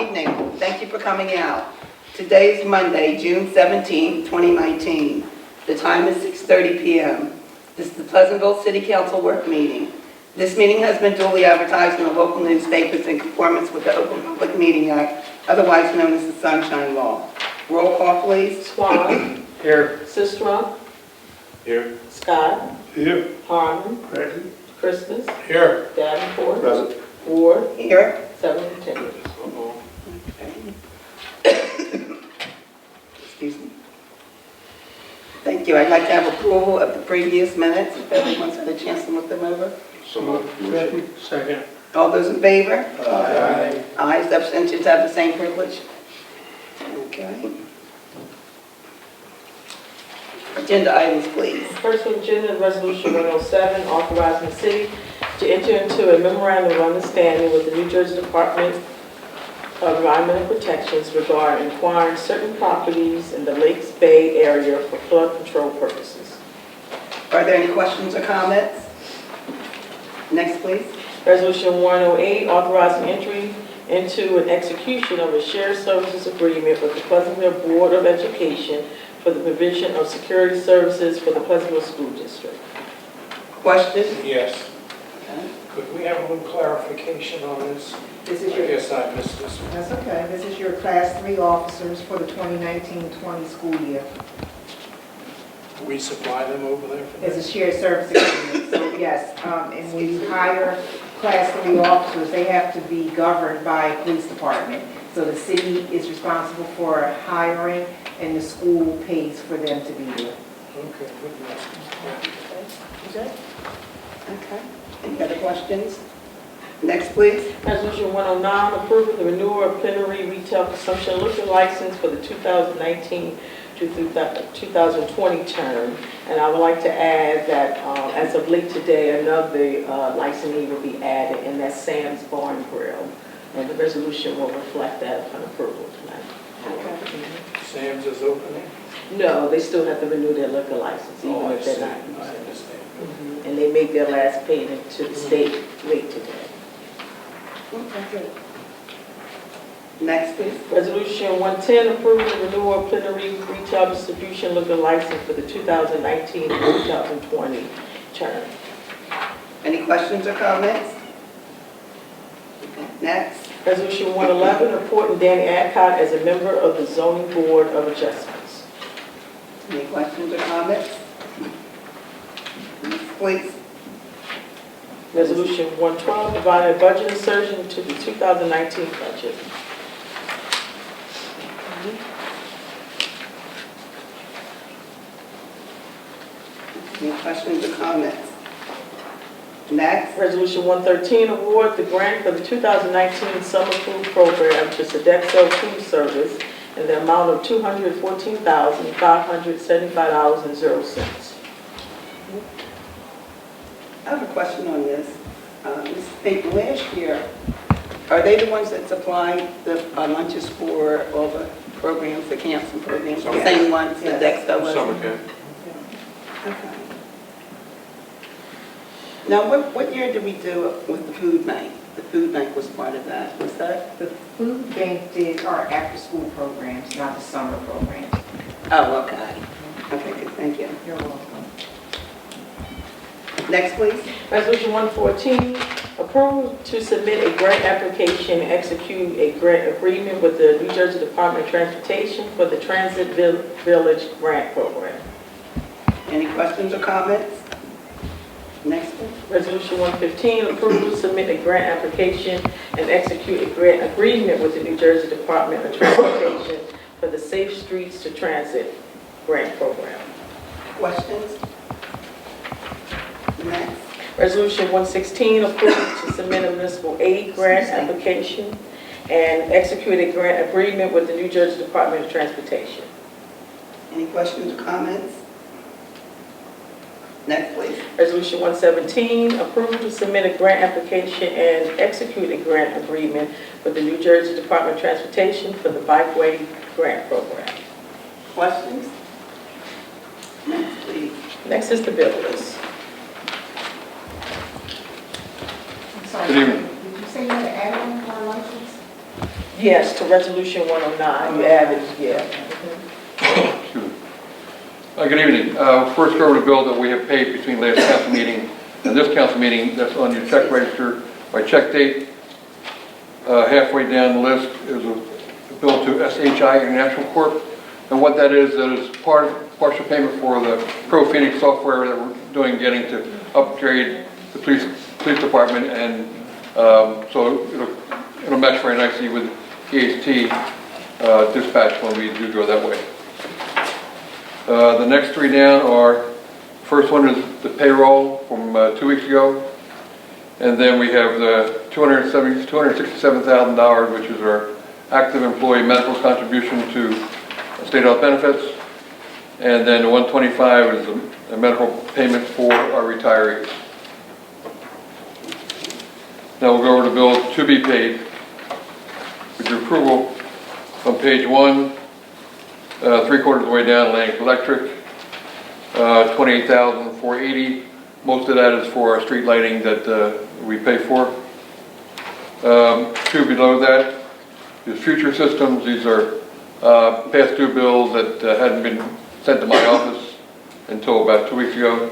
evening. Thank you for coming out. Today is Monday, June 17, 2019. The time is 6:30 p.m. This is the Pleasantville City Council work meeting. This meeting has been duly advertised in the local newspapers in conformance with the Open Public Meeting Act, otherwise known as the Sunshine Law. Roll call, please. Swan. Here. Sistrum. Here. Scott. Here. Harmon. Present. Christmas. Here. Davenport. Present. Ward. Here. 7 attendants. Excuse me. Thank you. I'd like to have approval of the previous minutes, if everyone's had a chance to look them over. So moved. Second. All those in favor? Aye. Ayes, abstentions have the same privilege. Okay. Agenda items, please. First on the agenda is Resolution 107, authorizing the city to enter into a memorandum of understanding with the New Jersey Department of Environmental Protections regarding acquiring certain properties in the Lakes Bay area for flood control purposes. Are there any questions or comments? Next, please. Resolution 108, authorizing entry into an execution of a shared services agreement with the Pleasantville Board of Education for the provision of security services for the Pleasantville School District. Questions? Yes. Okay. Could we have a little clarification on this? This I is your, guess I missed this one. that's okay, this is your Class 3 officers for the 2019-20 school year. We supply them over there for It's this? a shared service agreement, so yes, and when you hire Class 3 officers, they have to be governed by a police department. So the city is responsible for hiring, and the school pays for them to be there. Okay, good enough. Okay. Okay. Any other questions? Next, please. Resolution 109, approving the renewal of plenary retail consumption liquor license for the 2019 to 2020 term. And I would like to add that as of late today, another licensee will be added, and that's Sam's Bar and Grill. And the resolution will reflect that upon approval tonight. Okay. Sam's is opening? No, they still have to renew their liquor license, even Oh, I if they're see. not I using it. understand. And they make their last payment to the state late today. Okay, good. Next, please. Resolution 110, approving the renewal of plenary retail distribution liquor license for the 2019 and 2020 term. Any questions or comments? Okay. Next. Resolution 111, appointing Danny Adcock as a member of the Zoning Board of Adjustments. Any questions or comments? Please. Resolution 112, providing a budget insertion to the 2019 budget. Any questions or comments? Next. Resolution 113, award the grant for the 2019 summer food program to Sodexo Food Service in the amount of $214,575.00. I have a question on this. Ms. Payton, last year, are they the ones that supplied the lunches for all the programs, the camps and programs? The same ones that Dexter was? Summer camp. Okay. Now, what year did we do it with the food bank? The food bank was part of that. Was that? The food bank did our after-school programs, not the summer programs. Oh, okay. Okay, good, thank you. You're welcome. Next, please. Resolution 114, approve to submit a grant application and execute a grant agreement with the New Jersey Department of Transportation for the Transit Village Grant Program. Any questions or comments? Next, please. Resolution 115, approve to submit a grant application and execute a grant agreement with the New Jersey Department of Transportation for the Safe Streets to Transit Grant Program. Questions? Next. Resolution 116, approved to submit a municipal aid grant application and execute a grant agreement with the New Jersey Department of Transportation. Any questions or comments? Next, please. Resolution 117, approved to submit a grant application and execute a grant agreement with the New Jersey Department of Transportation for the Bikeway Grant Program. Questions? Next, please. Next is the bill list. I'm sorry, Good evening. did you say you had to add on to our license? Yes, to Resolution 109, you added, yeah. Excuse me. Good evening. First go over the bill that we have paid between last council meeting and this council meeting. That's on your check register by check date. Halfway down the list is a bill to SHI International Corp. And what that is partial payment for the Pro Phoenix software that we're doing, getting to upgrade the police department, and so it'll match very nicely with EHT dispatch when we do go that way. The next three down are, first one is the payroll from 2 weeks ago, and then we have the $267,000, which is our active employee medical contribution to state health benefits, and then the 125 is a medical payment for our retirees. Now we'll go over the bill to be paid. With your approval, on page 1, 3/4 of the way down, Atlantic Electric, $28,480. Most of that is for our street lighting that we pay for. 2 below that is Future Systems. These are past due bills that hadn't been sent to my office until about 2 weeks ago.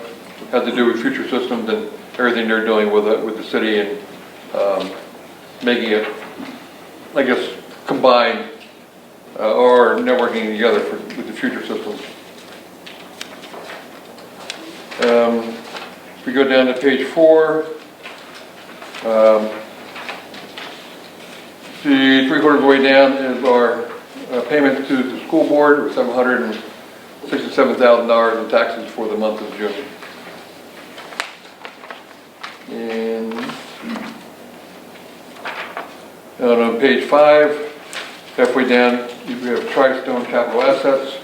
Had to do with Future Systems and everything they're doing with the city, and making it, I guess, combined or networking together with the Future Systems. If we go down to page 4, the 3/4 of the way down is our payment to the school board of $767,000 in taxes for the month of June. And on page 5, halfway down, we have Tristone Capital Assets.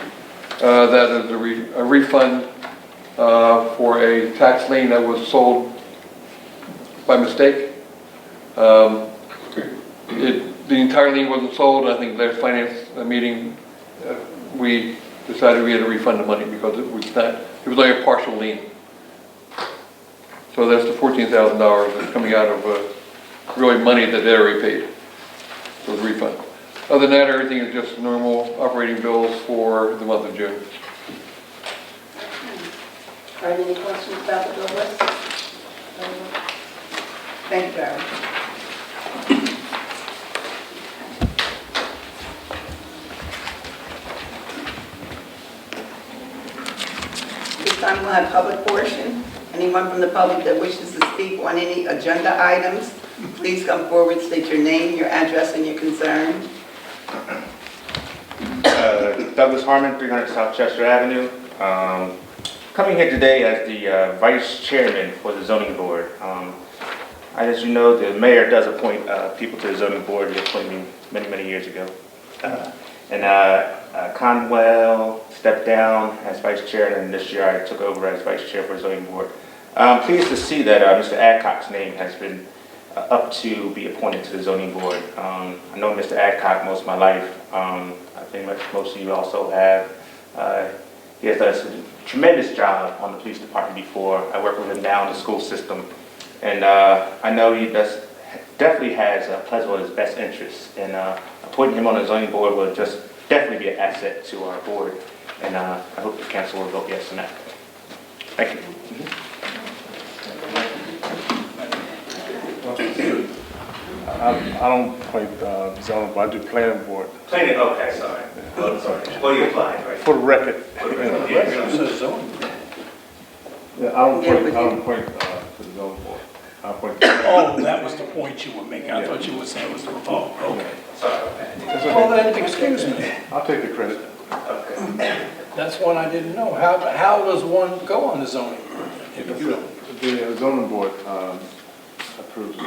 That is a refund for a tax lien that was sold by mistake. The entire lien wasn't sold. I think last finance meeting, we decided we had to refund the money because it was only a partial lien. So that's the $14,000 that's coming out of really money that they already paid. So the refund. Other than that, everything is just normal operating bills for the month of June. Are there any questions about the bill list? Thank you, Barry. This time we'll have public portion. Anyone from the public that wishes to speak on any agenda items, please come forward, state your name, your address, and your concern. Douglas Harmon, 300 South Chester Avenue. Coming here today as the vice chairman for the zoning board. As you know, the mayor does appoint people to the zoning board. He appointed me many years ago. Conwell stepped down as vice chair, and this year I took over as vice chair for the zoning board. I'm pleased to see that Mr. Adcock's name has been up to be appointed to the zoning board. I know Mr. Adcock most of my life. I think most of you also have. He has done a tremendous job on the police department before. I work with him now in the school system. And I know he definitely has Pleasantville in his best interests. And appointing him on the zoning board will just definitely be an asset to our board. And I hope the council will vote yes on that. Thank you. I don't play zoning, but I do planning board. Planning, okay, sorry. Sorry. What are you applying, right? For the record. For the record. Yeah, I don't point to the zoning board. I point. Oh, that was the point you were making. I thought you were saying it was the, oh, okay. Sorry. Oh, then, excuse me. I'll take the credit. Okay. That's one I didn't know. How does one go on the zoning board? If you don't? The zoning board approves.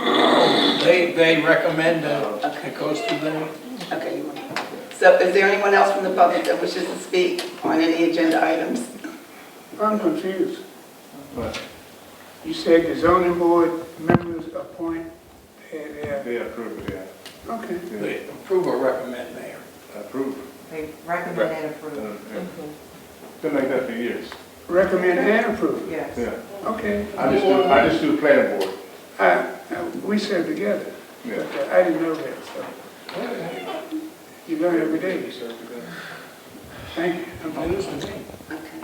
They recommend it goes through them? Okay. So is there anyone else from the public that wishes to speak on any agenda items? I'm confused. But You said the zoning board members appoint, they approve it, yeah. okay. They approve or recommend, Mayor? Approve. They recommend and approve. Been like that for years. Recommend and approve. Yes. Yeah. Okay. I just do planning board. We serve together. Yeah. But I didn't know that, so. You learn every day. Thank you. I'm listening. Okay.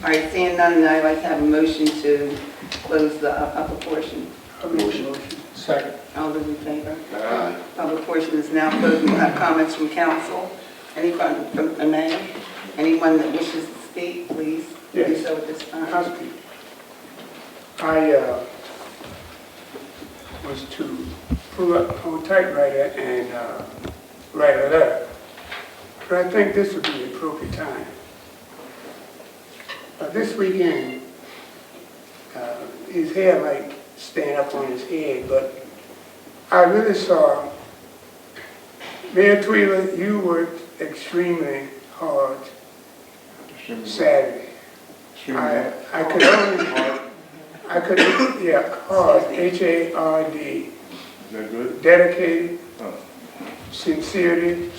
All right, seeing none, I'd like to have a motion to close the upper portion. Motion. Second. All those in favor? Public portion is now closed. We'll have comments from council. Anyone from the mayor? Anyone that wishes to speak, please do Yes. so at this time. Housekeeping. I was to pull up on typewriter and write a letter, but I think this would be the appropriate time. This weekend, his hair might stand up on his head, but I really saw, Mayor Tweeler, you worked extremely hard Saturday. I could, hard, H-A-R-D, Is that good? dedicated, Oh. sincerity,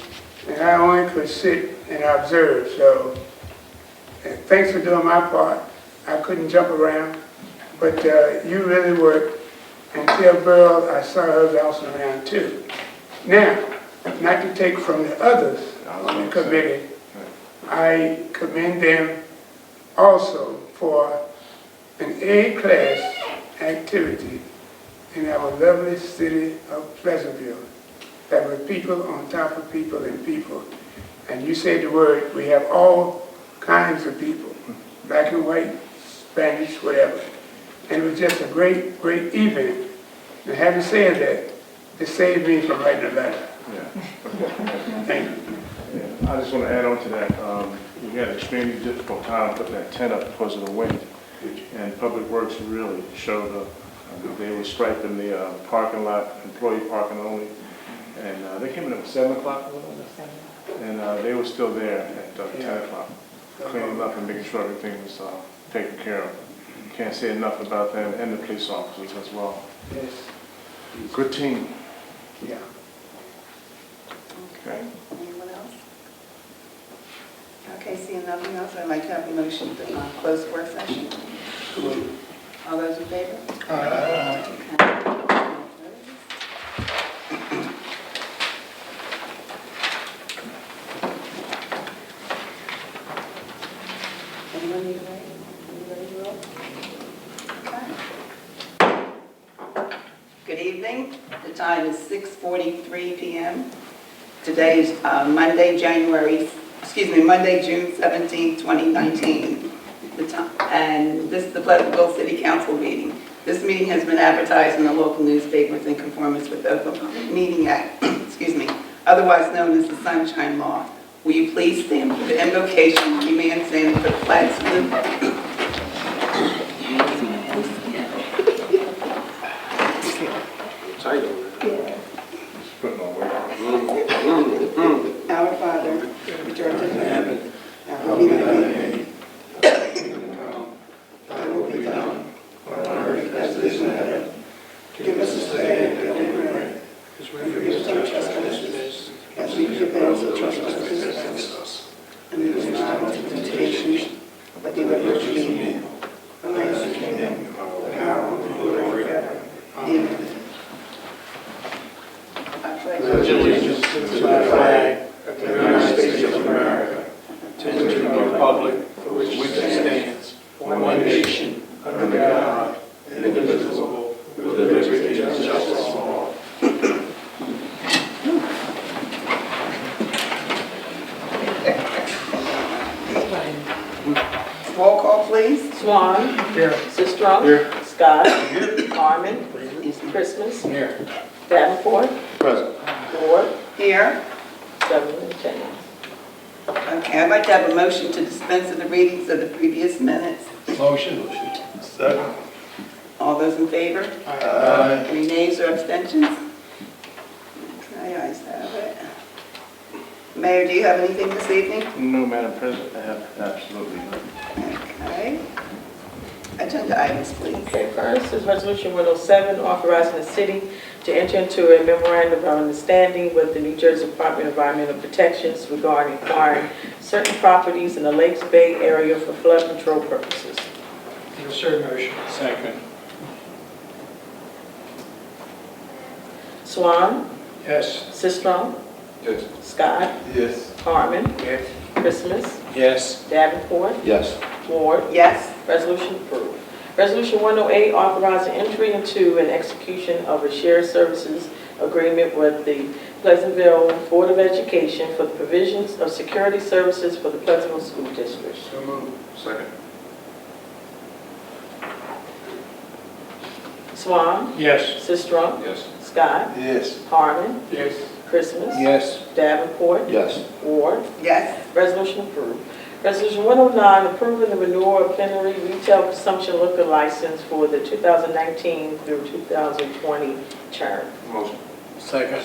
and I only could sit and observe, so thanks for doing my part. I couldn't jump around, but you really worked, and tell Burl I saw her bouncing around too. Now, not to take from the others on the committee, I commend them also for an A-class activity in our lovely city of Pleasantville. That were people on top of people and people. And you said the word, we have all kinds of people, black and white, Spanish, whatever. And it was just a great, great event. And having said that, it saved me from writing a letter. Yeah. Thank you. Yeah. I just want to add on to that. We had an extremely difficult time putting that tent up because of the wind. And Public Works really showed up. They were striping the parking lot, employee parking only. And they came in at 7 o'clock, and they were still there at 10 o'clock, cleaning up and making sure everything was taken care of. Can't say enough about them and the police officers as well. Yes. Good team. Yeah. Okay, anyone else? Okay, seeing nothing else, I'd like to have a motion to close the work session. All those in favor? Anyone need a break? Anybody to roll? Okay. Good evening. The time is 6:43 p.m. Today is Monday, June 17, 2019. And this is the Pleasantville City Council meeting. This meeting has been advertised in the local newspapers in conformance with the Open Public Meeting Act, otherwise known as the Sunshine Law. Will you please stand for the invocation? Remain standing for the flag salute. Putting on weight. Our Father, which art in heaven, hallowed be thy name. Thy will be done, on earth as it is in heaven. Give us this day our daily bread, as we forgive our trespasses, as we forgive those who trespass against us. And lead us not into temptation, but deliver us from evil. For thine is the kingdom, the power, and the glory forever. Amen. I pledge Allegiance to the flag of the United States of America, to the republic for which it stands, one nation, under God, indivisible, with liberty and justice for all. Roll call, please. Swan. Here. Sistrum. Here. Scott. Harmon. Christmas. Here. Davenport. Present. Ward. Here. 7 and 10. Okay, I'd like to have a motion to dispense with the readings of the previous minutes. Motion. Second. All those in favor? Aye. Any nays or abstentions? Okay, ayes have it. Mayor, do you have anything this evening? No, Madam President, I have absolutely nothing. Okay. Agenda items, please. Okay, first is Resolution 107, authorizing the city to enter into a memorandum of understanding with the New Jersey Department of Environmental Protections regarding acquiring certain properties in the Lakes Bay area for flood control purposes. Insert motion. Second. Swan, Yes. Sistrum, Yes. Scott, Yes. Harmon, Yes. Christmas, Yes. Davenport, Yes. Ward. Yes. Resolution approved. Resolution 108, authorizing entry into and execution of a shared services agreement with the Pleasantville Board of Education for the provisions of security services for the Pleasantville School District. So moved. Second. Swan, Yes. Sistrum, Yes. Scott, Yes. Harmon, Yes. Christmas, Yes. Davenport, Yes. Ward. Yes. Resolution approved. Resolution 109, approving the renewal of plenary retail consumption liquor license for the 2019 through 2020 term. Motion. Second.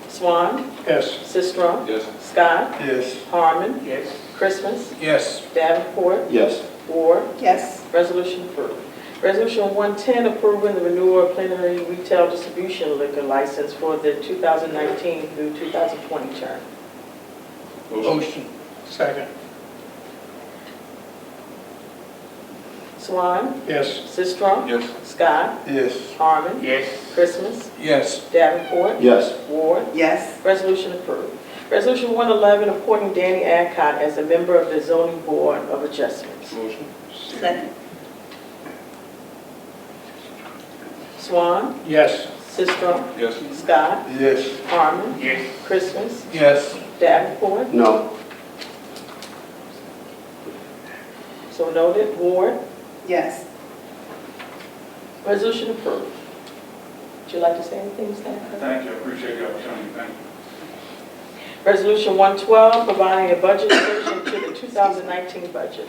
Swan, Yes. Sistrum, Yes. Scott, Yes. Harmon, Yes. Christmas, Yes. Davenport, Yes. Ward. Yes. Resolution approved. Resolution 110, approving the renewal of plenary retail distribution liquor license for the 2019 through 2020 term. Motion. Second. Swan, Yes. Sistrum, Yes. Scott, Yes. Harmon, Yes. Christmas, Yes. Davenport, Yes. Ward. Yes. Resolution approved. Resolution 111, appointing Danny Adcock as a member of the Zoning Board of Adjustments. Motion. Second. Swan, Yes. Sistrum, Yes. Scott, Yes. Harmon, Yes. Christmas, Yes. Davenport, No. so noted, Ward. Yes. Resolution approved. Would you like to say anything, Mr. Adcock? Thank you, I appreciate the opportunity, thank you. Resolution 112, providing a budget revision to the 2019 budget.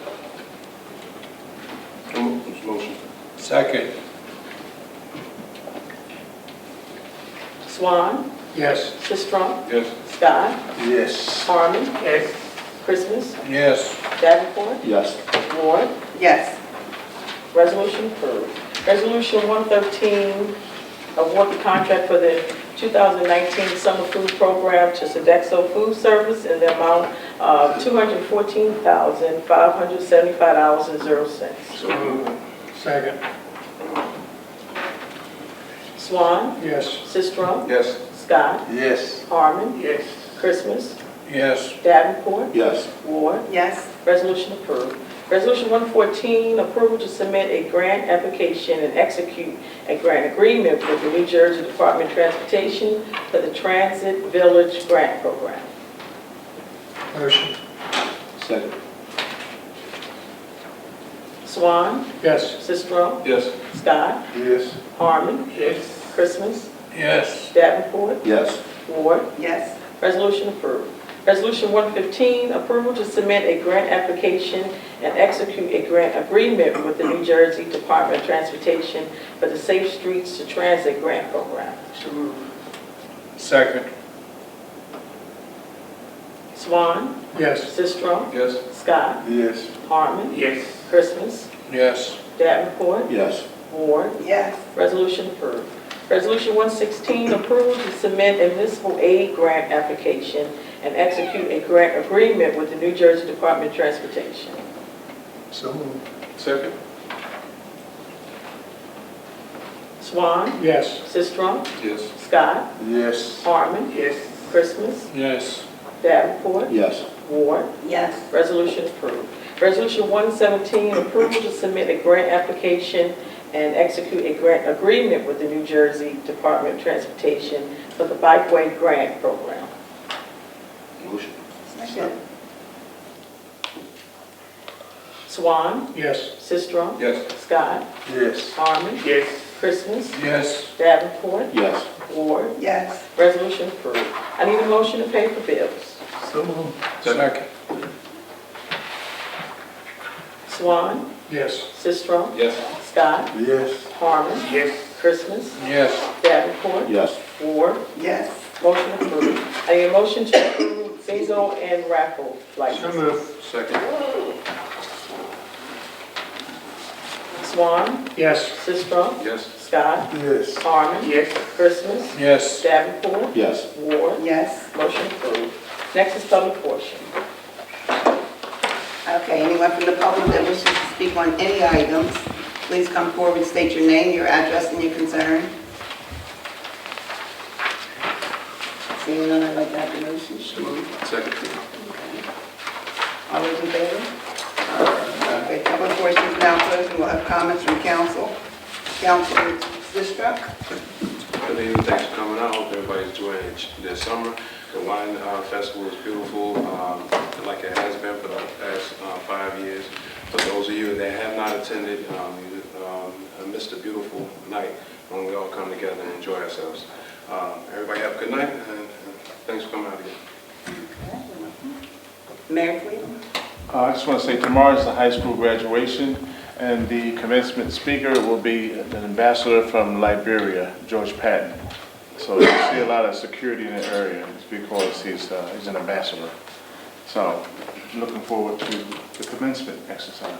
Motion. Second. Swan, Yes. Sistrum, Yes. Scott, Yes. Harmon, Yes. Christmas, Yes. Davenport, Yes. Ward. Yes. Resolution approved. Resolution 113, award the contract for the 2019 summer food program to Sodexo Food Service in the amount of $214,575.00. So moved. Second. Swan, Yes. Sistrum, Yes. Scott, Yes. Harmon, Yes. Christmas, Yes. Davenport, Yes. Ward. Yes. Resolution approved. Resolution 114, approval to submit a grant application and execute a grant agreement with the New Jersey Department of Transportation for the Transit Village Grant Program. Motion. Second. Swan, Yes. Sistrum, Yes. Scott, Yes. Harmon, Yes. Christmas, Yes. Davenport, Yes. Ward. Yes. Resolution approved. Resolution 115, approval to submit a grant application and execute a grant agreement with the New Jersey Department of Transportation for the Safe Streets to Transit Grant Program. Second. Swan, Yes. Sistrum, Yes. Scott, Yes. Harmon, Yes. Christmas, Yes. Davenport, Yes. Ward. Yes. Resolution approved. Resolution 116, approval to submit a municipal aid grant application and execute a grant agreement with the New Jersey Department of Transportation. So moved. Second. Swan, Yes. Sistrum, Yes. Scott, Yes. Harmon, Yes. Christmas, Yes. Davenport, Yes. Ward. Yes. Resolution approved. Resolution 117, approval to submit a grant application and execute a grant agreement with the New Jersey Department of Transportation for the Bikeway Grant Program. Motion. Second. Swan, Yes. Sistrum, Yes. Scott, Yes. Harmon, Yes. Christmas, Yes. Davenport, Yes. Ward. Yes. Resolution approved. I need a motion to pay for bills. So moved. Second. Swan, Yes. Sistrum, Yes. Scott, Yes. Harmon, Yes. Christmas, Yes. Davenport, Yes. Ward. Yes. Motion approved. I need a motion to approve bingo and raffle license. moved. Second. Swan, Yes. Sistrum, Yes. Scott, Yes. Harmon, Yes. Christmas, Yes. Davenport, Yes. Ward. Yes. Motion approved. Next is public portion. Okay, anyone from the public that wishes to speak on any items Please come forward, state your name, your address, and your concern. Seeing none, I'd like to have the motion. Second. All those in favor? Okay, public portion is now closed, and we'll have comments from council. Councilor Sistrunk. Good evening, thanks for coming out. Hope everybody's enjoying their summer. The wine festival is beautiful, like it has been for the past 5 years. For those of you that have not attended, you missed a beautiful night when we all come together and enjoy ourselves. Everybody have a good night, and thanks for coming out again. Mayor Cleveland. I just want to say tomorrow is the high school graduation, and the commencement speaker will be an ambassador from Liberia, George Patton. So you see a lot of security in the area. It's because he's an ambassador. So looking forward to the commencement exercise.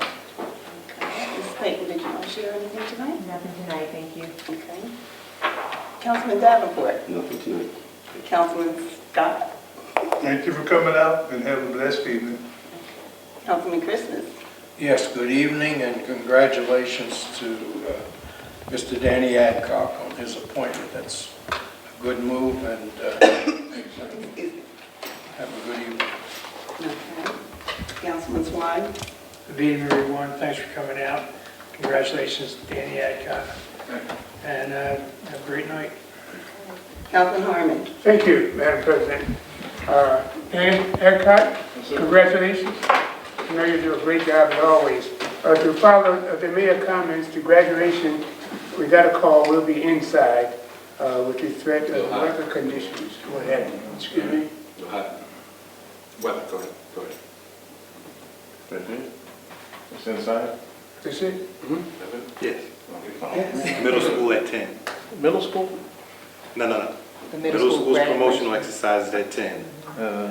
Ms. Clayton, did you want to share anything tonight? Nothing tonight, thank you. Okay. Councilman Davenport. Nothing tonight. Councilman Scott. Thank you for coming out and have a blessed evening. Councilman Christmas. Yes, good evening and congratulations to Mr. Danny Adcock on his appointment. That's a good move and have a good evening. Okay. Councilman Swan. Good evening, everyone. Thanks for coming out. Congratulations to Danny Adcock. And have a great night. Councilman Harmon. Thank you, Madam President. Dan Adcock, congratulations. I know you do a great job as always. To follow the mayor comments, the graduation, we got a call, we'll be inside with the threat of weather conditions. What happened? Excuse me? Well, go ahead. That's it? It's inside? That's it? Yes. Yes. Middle school at 10. Middle school? No. The Middle school's promotional exercises at 10.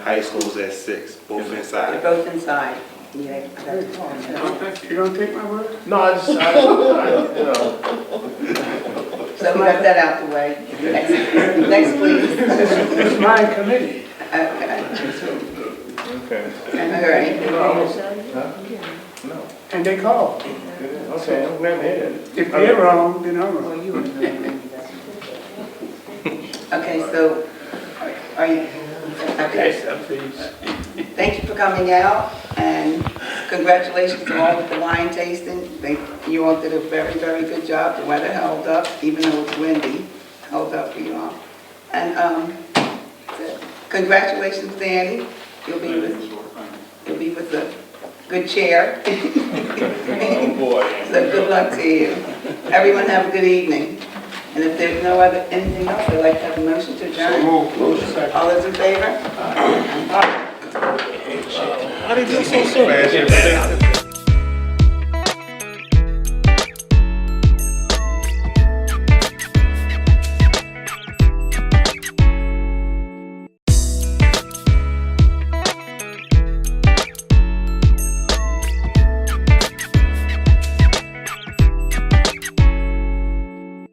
High school's at 6, both They're inside. both inside. Yeah, I got it. You don't take my word? No, I just, you know. So we got that out the way. Next, please. It's my committee. Okay. Okay. All right. No. And they called. Okay, I'm glad to hear it. If they're wrong, then I'm wrong. Okay, so are you, okay. Yes, please. Thank you for coming out, and congratulations to all with the wine tasting. You all did a very, very good job. The weather held up, even though it's windy, held up for you all. And congratulations, Danny. You'll be with a good chair. Oh, boy. So good luck to you. Everyone have a good evening. And if there's no other, anything else, I'd like to have a motion to adjourn. All those in favor? How did you do so soon?